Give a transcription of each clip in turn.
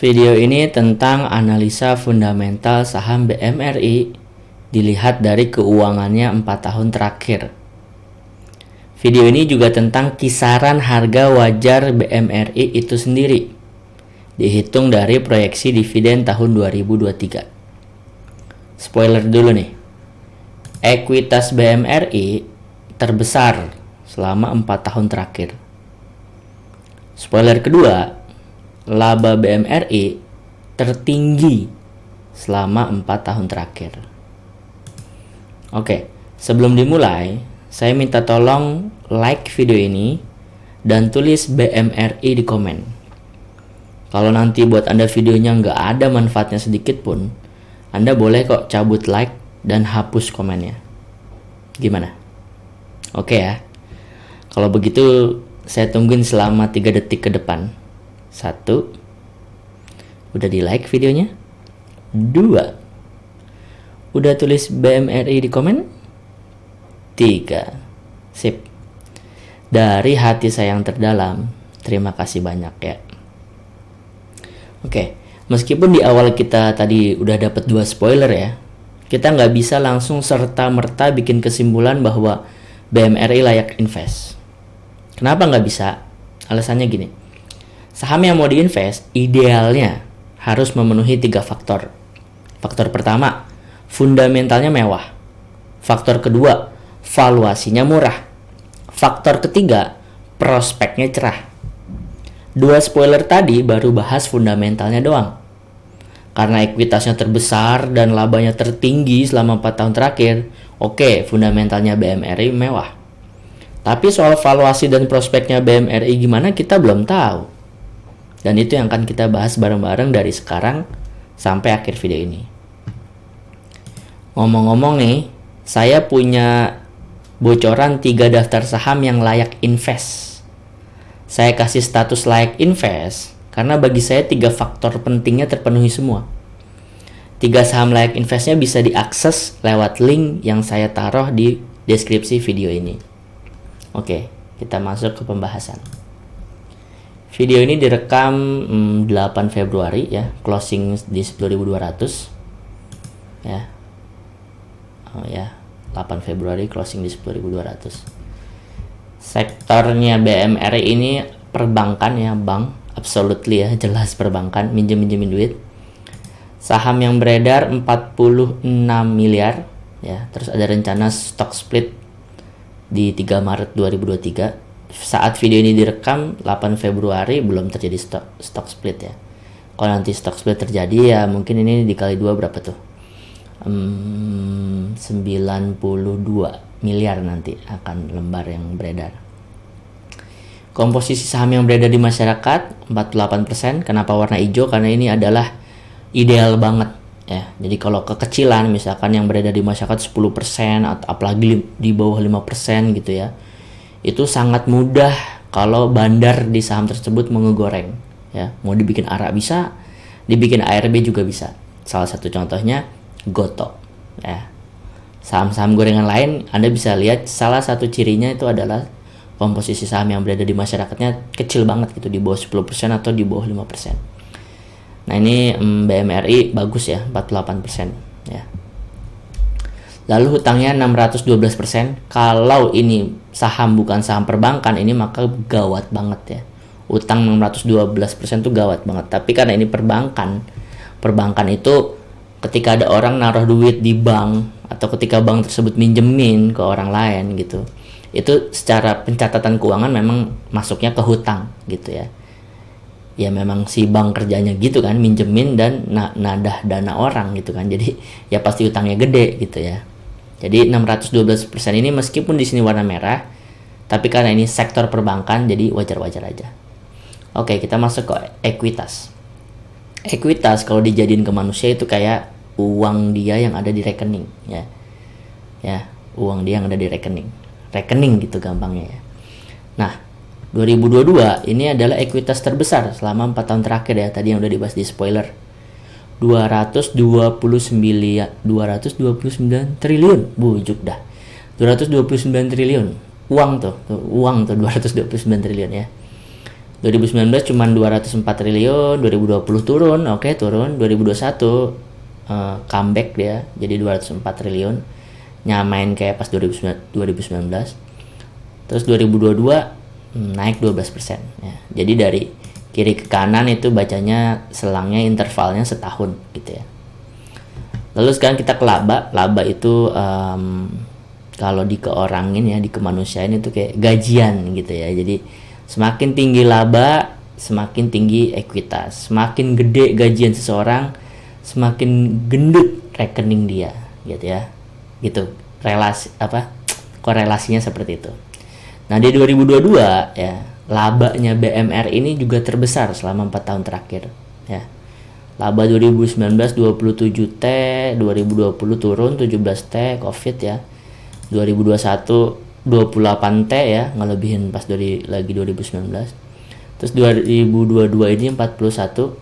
Video ini tentang analisa fundamental saham BMRI dilihat dari keuangannya 4 tahun terakhir. Video ini juga tentang kisaran harga wajar BMRI itu sendiri, dihitung dari proyeksi dividen tahun 2023. Spoiler dulu nih, ekuitas BMRI terbesar selama 4 tahun terakhir. Spoiler kedua, laba BMRI tertinggi selama 4 tahun terakhir. Oke, sebelum dimulai, saya minta tolong like video ini dan tulis BMRI di komen. Kalau nanti buat Anda videonya nggak ada manfaatnya sedikit pun, Anda boleh kok cabut like dan hapus komennya. Gimana? Oke ya. Kalau begitu, saya tungguin selama 3 detik ke depan. 1, udah di like videonya. 2, udah tulis BMRI di komen. 3, sip. Dari hati saya yang terdalam, terima kasih banyak ya. Oke, meskipun di awal kita tadi udah dapat 2 spoiler ya, kita nggak bisa langsung serta-merta bikin kesimpulan bahwa BMRI layak invest. Kenapa nggak bisa? Alasannya gini. Saham yang mau diinvest idealnya harus memenuhi 3 faktor. Faktor pertama, fundamentalnya mewah. Faktor kedua, valuasinya murah. Faktor ketiga, prospeknya cerah. 2 spoiler tadi baru bahas fundamentalnya doang. Karena ekuitasnya terbesar dan labanya tertinggi selama 4 tahun terakhir, oke, fundamentalnya BMRI mewah. Tapi soal valuasi dan prospeknya BMRI gimana kita belum tahu. Dan itu yang akan kita bahas bareng-bareng dari sekarang sampai akhir video ini. Ngomong-ngomong nih, saya punya bocoran 3 daftar saham yang layak invest. Saya kasih status layak invest karena bagi saya 3 faktor pentingnya terpenuhi semua. 3 saham layak investnya bisa diakses lewat link yang saya taruh di deskripsi video ini. Oke, kita masuk ke pembahasan. Video ini direkam 8 Februari ya, closing di 10.200 ya. Oh ya, 8 Februari closing di 10.200. Sektornya BMRI ini perbankan ya, bank, absolutely ya, jelas perbankan, minjemin duit. Saham yang beredar 46 miliar ya, terus ada rencana stock split di 3 Maret 2023. Saat video ini direkam 8 Februari belum terjadi stock split ya. Kalau nanti stock split terjadi ya mungkin ini dikali 2 berapa tuh? 92 miliar nanti akan lembar yang beredar. Komposisi saham yang beredar di masyarakat 48%. Kenapa warna hijau? Karena ini adalah ideal banget ya. Jadi kalau kekecilan misalkan yang beredar di masyarakat 10% atau apalagi di bawah 5% gitu ya, itu sangat mudah kalau bandar di saham tersebut mau ngegoreng ya. Mau dibikin arak bisa, dibikin ARB juga bisa. Salah satu contohnya Goto ya. Saham-saham gorengan lain Anda bisa lihat salah satu cirinya itu adalah komposisi saham yang berada di masyarakatnya kecil banget gitu, di bawah 10% atau di bawah 5%. Nah ini BMRI bagus ya, 48% ya. Lalu hutangnya 612%. Kalau ini saham bukan saham perbankan, ini maka gawat banget ya. Utang 612% tuh gawat banget. Tapi karena ini perbankan itu ketika ada orang naruh duit di bank atau ketika bank tersebut minjemin ke orang lain gitu, itu secara pencatatan keuangan memang masuknya ke hutang gitu ya. Ya memang si bank kerjanya gitu kan, minjemin dan nadah dana orang gitu kan. Jadi ya pasti hutangnya gede gitu ya. Jadi 612% ini meskipun di sini warna merah, tapi karena ini sektor perbankan jadi wajar-wajar aja. Oke, kita masuk ke ekuitas. Ekuitas kalau dijadiin ke manusia itu kayak uang dia yang ada di rekening ya. Ya, uang dia yang ada di rekening. Rekening gitu gampangnya ya. Nah, 2022 ini adalah ekuitas terbesar selama 4 tahun terakhir ya. Tadi yang udah dibahas di spoiler. 229 triliun, bujuk dah. 229 triliun. Uang tuh 229 triliun ya. 2019 cuma 204 triliun, 2020 turun, oke turun, 2021 comeback dia jadi 204 triliun, nyamain kayak pas 2019. Terus 2022 naik 12% ya. Jadi dari kiri ke kanan itu bacanya selangnya intervalnya setahun gitu ya. Lalu sekarang kita ke laba. Laba itu kalau dikeorangin ya, dikemanusiain itu kayak gajian gitu ya. Jadi semakin tinggi laba, semakin tinggi ekuitas. Semakin gede gajian seseorang, semakin gendut rekening dia gitu ya. Gitu. Korelasinya seperti itu. Nah, di 2022 ya, labanya BMR ini juga terbesar selama 4 tahun terakhir ya. Laba 2019 27 T, 2020 turun 17 T Covid ya. 2021 28 T ya, ngelebihin pas dari lagi 2019. Terus 2022 ini 41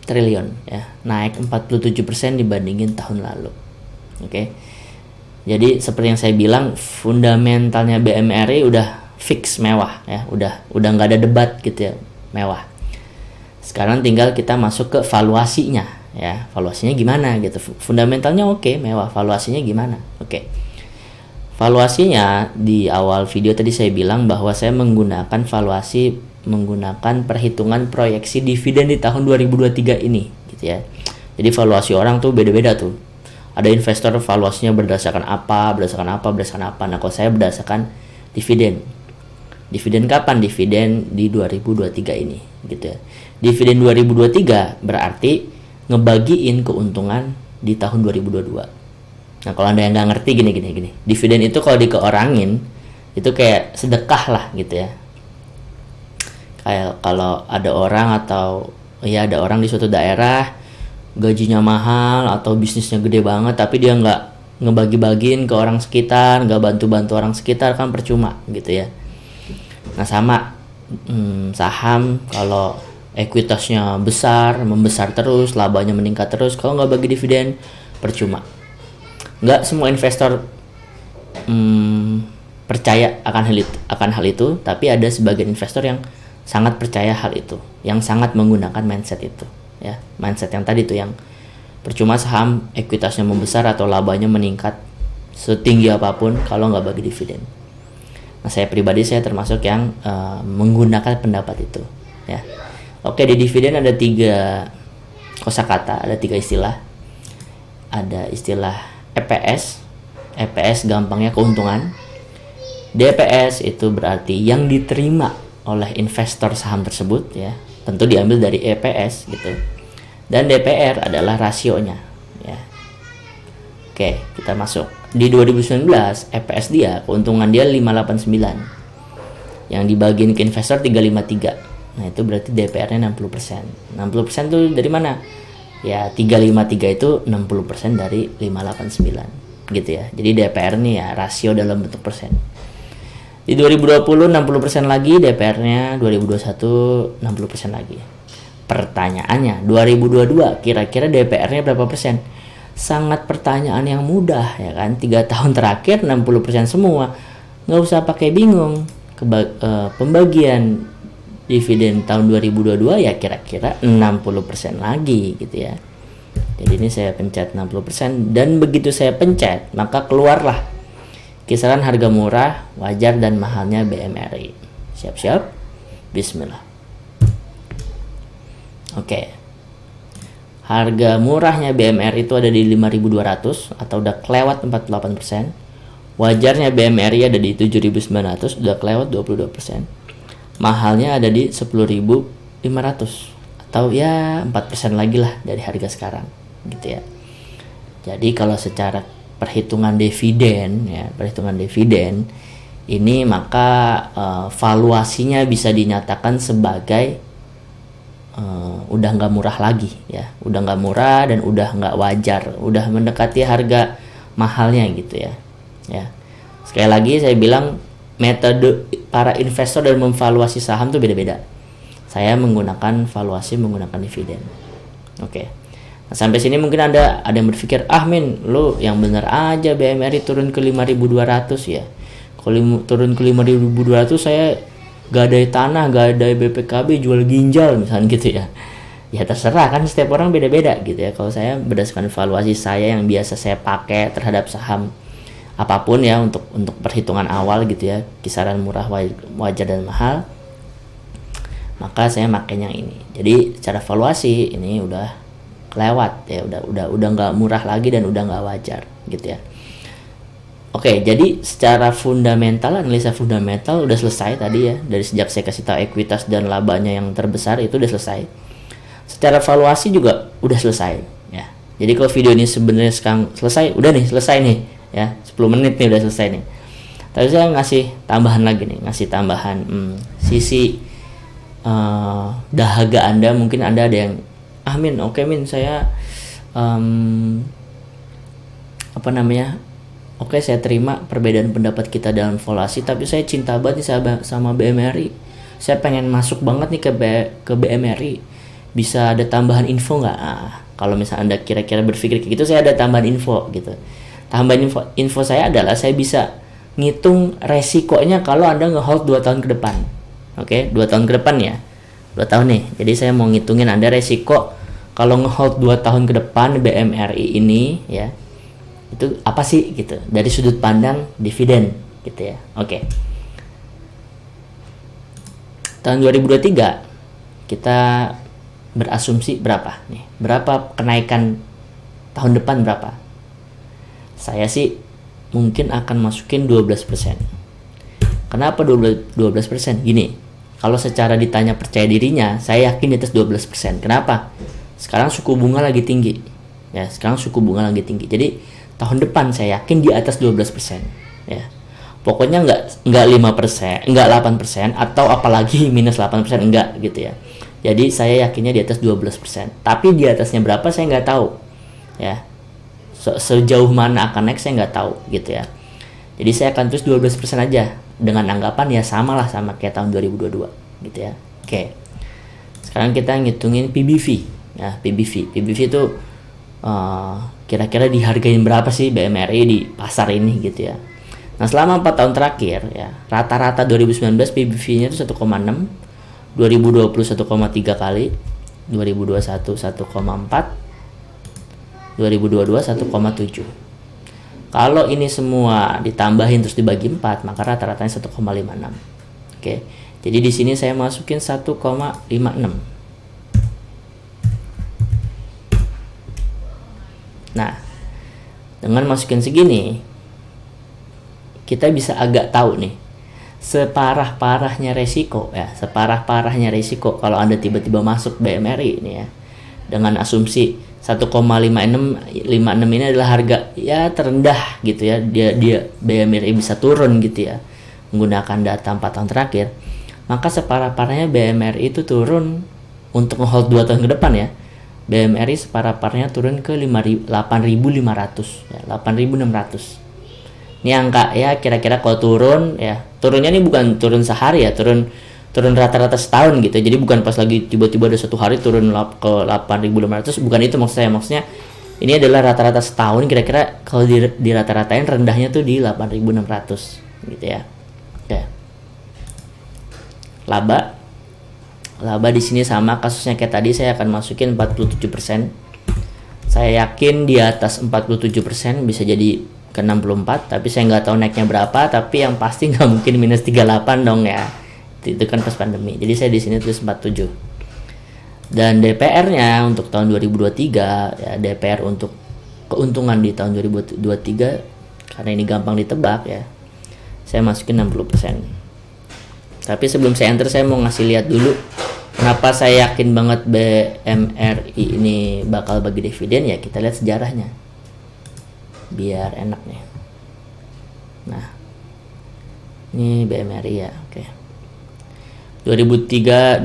triliun ya, naik 47% dibandingin tahun lalu. Oke. Jadi seperti yang saya bilang, fundamentalnya BMRI udah fix mewah ya, udah nggak ada debat gitu ya, mewah. Sekarang tinggal kita masuk ke valuasinya ya, valuasinya gimana gitu. Fundamentalnya oke, mewah, valuasinya gimana? Oke. Valuasinya di awal video tadi saya bilang bahwa saya menggunakan perhitungan proyeksi dividen di tahun 2023 ini gitu ya. Jadi valuasi orang tuh beda-beda tuh. Ada investor valuasinya berdasarkan apa. Nah, kalau saya berdasarkan dividen. Dividen kapan? Dividen di 2023 ini gitu ya. Dividen 2023 berarti ngebagiin keuntungan di tahun 2022. Nah, kalau Anda yang nggak ngerti gini. Dividen itu kalau dikeorangin itu kayak sedekah lah gitu ya. Kayak kalau ada orang ada orang di suatu daerah gajinya mahal atau bisnisnya gede banget, tapi dia nggak ngebagi-bagiin ke orang sekitar, nggak bantu-bantu orang sekitar, kan percuma gitu ya. Nah, sama saham, kalau ekuitasnya membesar terus, labanya meningkat terus, kalau nggak bagi dividen percuma. Nggak semua investor percaya akan hal itu, tapi ada sebagian investor yang sangat percaya hal itu, yang sangat menggunakan mindset itu ya, mindset yang tadi tuh, yang percuma saham ekuitasnya membesar atau labanya meningkat setinggi apapun kalau nggak bagi dividen. Nah, saya pribadi termasuk yang menggunakan pendapat itu ya. Oke, di dividen ada 3 kosakata, ada 3 istilah. Ada istilah EPS gampangnya keuntungan. DPS itu berarti yang diterima oleh investor saham tersebut ya, tentu diambil dari EPS gitu. Dan DPR adalah rasionya ya. Oke, kita masuk. Di 2019 EPS dia, keuntungan dia 589. Yang dibagiin ke investor 353. Nah, itu berarti DPR-nya 60%. 60% tuh dari mana? Ya, 353 itu 60% dari 589 gitu ya. Jadi DPR nih ya rasio dalam bentuk persen. Di 2020 60% lagi DPR-nya, 2021 60% lagi. Pertanyaannya, 2022 kira-kira DPR-nya berapa persen? Sangat pertanyaan yang mudah ya kan. 3 tahun terakhir 60% semua. Nggak usah pakai bingung. Pembagian dividen tahun 2022 ya kira-kira 60% lagi gitu ya. Jadi ini saya pencet 60%, dan begitu saya pencet maka keluarlah kisaran harga murah, wajar, dan mahalnya BMRI. Siap-siap? Bismillah. Oke. Harga murahnya BMRI itu ada di 5.200 atau udah kelewat 48%. Wajarnya BMRI ada di 7.900, udah kelewat 22%. Mahalnya ada di 10.500 atau ya 4% lagi lah dari harga sekarang gitu ya. Jadi kalau secara perhitungan dividen ini maka valuasinya bisa dinyatakan sebagai udah nggak murah lagi ya, udah nggak murah dan udah nggak wajar, udah mendekati harga mahalnya gitu ya. Sekali lagi saya bilang metode para investor dalam memvaluasi saham tuh beda-beda. Saya menggunakan valuasi menggunakan dividen. Oke. Nah, sampai sini mungkin ada yang berpikir, Min, lu yang bener aja BMRI turun ke 5.200 ya. Kalau turun ke 5.200 saya gadai tanah, gadai BPKB, jual ginjal misalnya gitu ya. Ya terserah kan, setiap orang beda-beda gitu ya. Kalau saya berdasarkan valuasi saya yang biasa saya pakai terhadap saham apapun ya, untuk perhitungan awal gitu ya, kisaran murah, wajar dan mahal, maka saya makainya ini. Jadi secara valuasi ini udah kelewat ya, udah nggak murah lagi dan udah nggak wajar gitu ya. Oke, jadi secara fundamental, analisa fundamental udah selesai tadi ya. Dari sejak saya kasih tahu ekuitas dan labanya yang terbesar itu udah selesai. Secara valuasi juga udah selesai ya. Jadi kalau video ini sebenarnya sekarang selesai, udah nih selesai nih ya, 10 menit nih udah selesai nih. Tapi saya ngasih tambahan lagi nih, sisi dahaga Anda. Mungkin Anda ada yang Min, oke Min, saya oke, saya terima perbedaan pendapat kita dalam valuasi, tapi saya cinta banget nih sama BMRI. Saya pengen masuk banget nih ke BMRI. Bisa ada tambahan info nggak? Kalau misalnya Anda kira-kira berpikir kayak gitu, saya ada tambahan info gitu. Tambahan info saya adalah saya bisa ngitung resikonya kalau Anda nge-hold 2 tahun ke depan. Oke, 2 tahun ke depan ya. 2 tahun nih. Jadi saya mau ngitungin Anda resiko kalau nge-hold 2 tahun ke depan BMRI ini ya. Itu apa sih gitu dari sudut pandang dividen gitu ya. Oke. Tahun 2023 kita berasumsi berapa nih? Berapa kenaikan tahun depan berapa? Saya sih mungkin akan masukin 12%. Kenapa 12%? Gini, kalau secara ditanya percaya dirinya, saya yakin di atas 12%. Kenapa? Sekarang suku bunga lagi tinggi. Ya, Jadi tahun depan saya yakin di atas 12%. Ya. Pokoknya enggak 5%, enggak 8%, atau apalagi minus 8%, enggak gitu ya. Jadi saya yakinnya di atas 12%. Tapi di atasnya berapa saya nggak tahu. Ya. Sejauh mana akan naik saya nggak tahu gitu ya. Jadi saya akan terus 12% aja, dengan anggapan ya samalah sama kayak tahun 2022 gitu ya. Oke. Sekarang kita ngitungin PBV. Ya, PBV itu kira-kira dihargain berapa sih BMRI di pasar ini gitu ya. Nah, selama 4 tahun terakhir ya, rata-rata 2019 PBV-nya itu 1,6, 2020 1,3 kali, 2021 1,4, 2022 1,7. Kalau ini semua ditambahin terus dibagi 4, maka rata-ratanya 1,56. Oke. Jadi di sini saya masukin 1,56. Nah, dengan masukin segini, kita bisa agak tahu nih separah-parahnya resiko kalau Anda tiba-tiba masuk BMRI ini ya, dengan asumsi 1,56 ini adalah harga ya terendah gitu ya, dia BMRI bisa turun gitu ya menggunakan data 4 tahun terakhir, maka separah-parahnya BMRI itu turun untuk nge-hold 2 tahun ke depan ya. BMRI separah-parahnya turun ke 8.500 ya, 8.600. Ini angka ya, kira-kira kalau turun ya, turunnya ini bukan turun sehari ya, turun rata-rata setahun gitu. Jadi bukan pas lagi tiba-tiba ada satu hari turun ke 8.500, bukan itu maksudnya ini adalah rata-rata setahun, kira-kira kalau di rata-ratain rendahnya tuh di 8.600 gitu ya. Oke. Laba di sini sama kasusnya kayak tadi, saya akan masukin 47%. Saya yakin di atas 47%, bisa jadi ke 64, tapi saya nggak tahu naiknya berapa, tapi yang pasti nggak mungkin minus 38 dong ya. Itu kan pas pandemi. Jadi saya di sini tulis 47. Dan DPR-nya untuk tahun 2023 ya, DPR untuk keuntungan di tahun 2023 karena ini gampang ditebak ya, saya masukin 60%. Tapi sebelum saya enter, saya mau ngasih lihat dulu kenapa saya yakin banget BMRI ini bakal bagi dividen ya. Kita lihat sejarahnya biar enak nih. Nah, ini BMRI ya, oke. 2003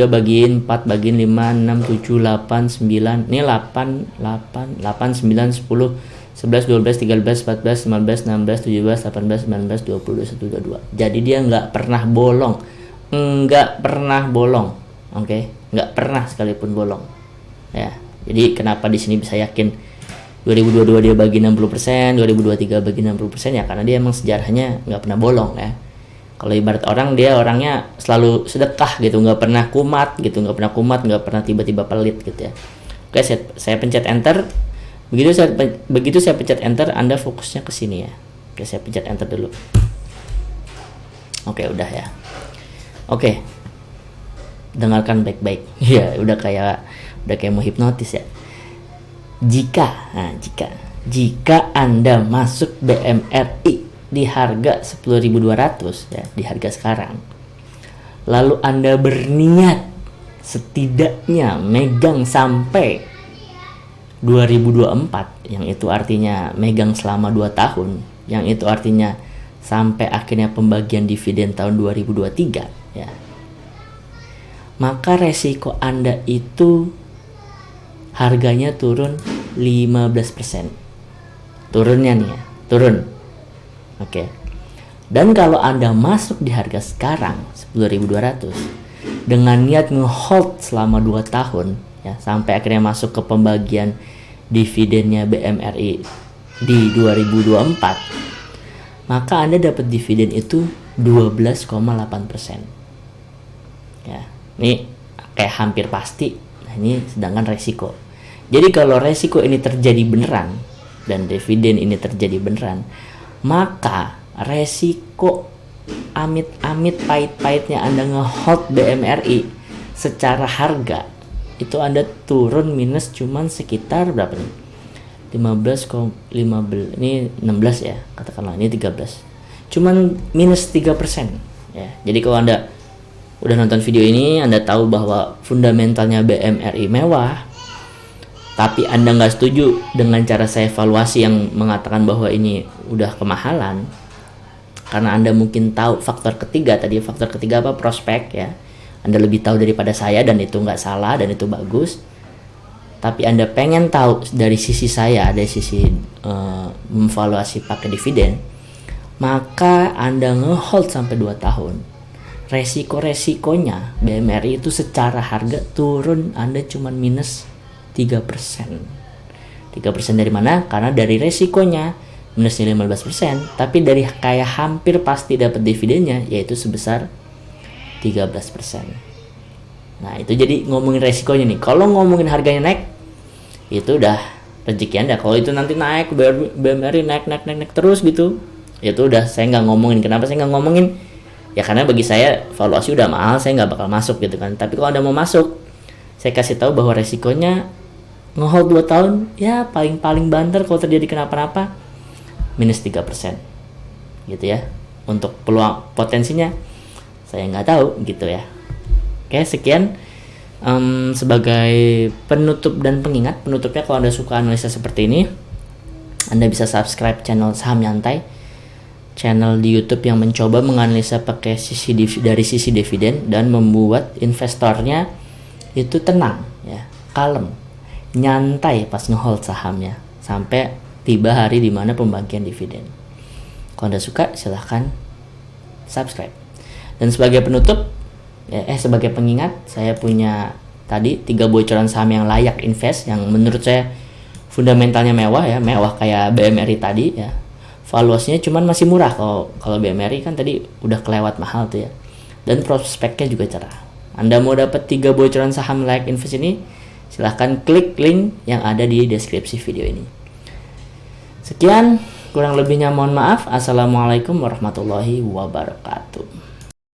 bagiin 4 bagiin 5 6 7 8 9. Ini 8 9 10 11 12 13 14 15 16 17 18 19 20 21 22. Jadi dia nggak pernah bolong. Oke? Nggak pernah sekalipun bolong. Ya. Jadi kenapa di sini bisa yakin 2022 dia bagi 60%, 2023 bagi 60% ya karena dia emang sejarahnya nggak pernah bolong ya. Kalau ibarat orang, dia orangnya selalu sedekah gitu, nggak pernah kumat, nggak pernah tiba-tiba pelit gitu ya. Oke, saya pencet enter. Begitu saya pencet enter, Anda fokusnya ke sini ya. Oke, saya pencet enter dulu. Oke, udah ya. Oke, dengarkan baik-baik. Ya, udah kayak mau hipnotis ya. Jika Anda masuk BMRI di harga 10.200 ya, di harga sekarang, lalu Anda berniat setidaknya megang sampai 2024, yang itu artinya megang selama 2 tahun, yang itu artinya sampai akhirnya pembagian dividen tahun 2023 ya, maka resiko Anda itu harganya turun 15%. Turunnya nih ya, turun. Oke. Dan kalau Anda masuk di harga sekarang 10.200 dengan niat nge-hold selama 2 tahun ya, sampai akhirnya masuk ke pembagian dividennya BMRI di 2024, maka Anda dapat dividen itu 12,8%. Ya, ini kayak hampir pasti. Nah, ini sedangkan resiko. Jadi kalau resiko ini terjadi beneran dan dividen ini terjadi beneran, maka resiko amit-amit pahit-pahitnya Anda nge-hold BMRI secara harga itu Anda turun minus cuman sekitar berapa nih? 15 ini 16 ya, katakanlah ini 13. Cuman minus 3% ya. Jadi kalau Anda udah nonton video ini, Anda tahu bahwa fundamentalnya BMRI mewah, tapi Anda nggak setuju dengan cara saya evaluasi yang mengatakan bahwa ini udah kemahalan, karena Anda mungkin tahu faktor ketiga tadi. Faktor ketiga apa? Prospek ya. Anda lebih tahu daripada saya, dan itu nggak salah dan itu bagus. Tapi Anda pengen tahu dari sisi saya, dari sisi memvaluasi pakai dividen, maka Anda nge-hold sampai 2 tahun. Resiko-resikonya BMRI itu secara harga turun Anda cuman minus 3%. 3% dari mana? Karena dari resikonya minusnya 15%, tapi dari kayak hampir pasti dapat dividennya yaitu sebesar 13%. Nah, itu jadi ngomongin resikonya nih. Kalau ngomongin harganya naik, itu udah rezeki Anda. Kalau itu nanti naik, BMRI naik terus gitu, itu udah saya nggak ngomongin. Kenapa saya nggak ngomongin? Ya karena bagi saya valuasi udah mahal, saya nggak bakal masuk gitu kan. Tapi kalau Anda mau masuk, saya kasih tahu bahwa resikonya nge-hold 2 tahun, ya paling banter kalau terjadi kenapa-napa minus 3% gitu ya. Untuk peluang potensinya saya nggak tahu gitu ya. Oke, sekian sebagai penutup dan pengingat. Penutupnya, kalau Anda suka analisa seperti ini, Anda bisa subscribe channel Saham Nyantai, channel di YouTube yang mencoba menganalisa pakai dari sisi dividen dan membuat investornya itu tenang ya, kalem, nyantai pas ngehold sahamnya sampai tiba hari dimana pembagian dividen. Kalau Anda suka, silahkan subscribe. Dan sebagai penutup sebagai pengingat, saya punya tadi 3 bocoran saham yang layak invest, yang menurut saya fundamentalnya mewah ya, mewah kayak BMRI tadi ya. Valuasinya cuman masih murah. Kalau BMRI kan tadi udah kelewat mahal tuh ya. Dan prospeknya juga cerah. Anda mau dapat 3 bocoran saham layak invest ini, silahkan klik link yang ada di deskripsi video ini. Sekian, kurang lebihnya mohon maaf. Assalamualaikum warahmatullahi wabarakatuh.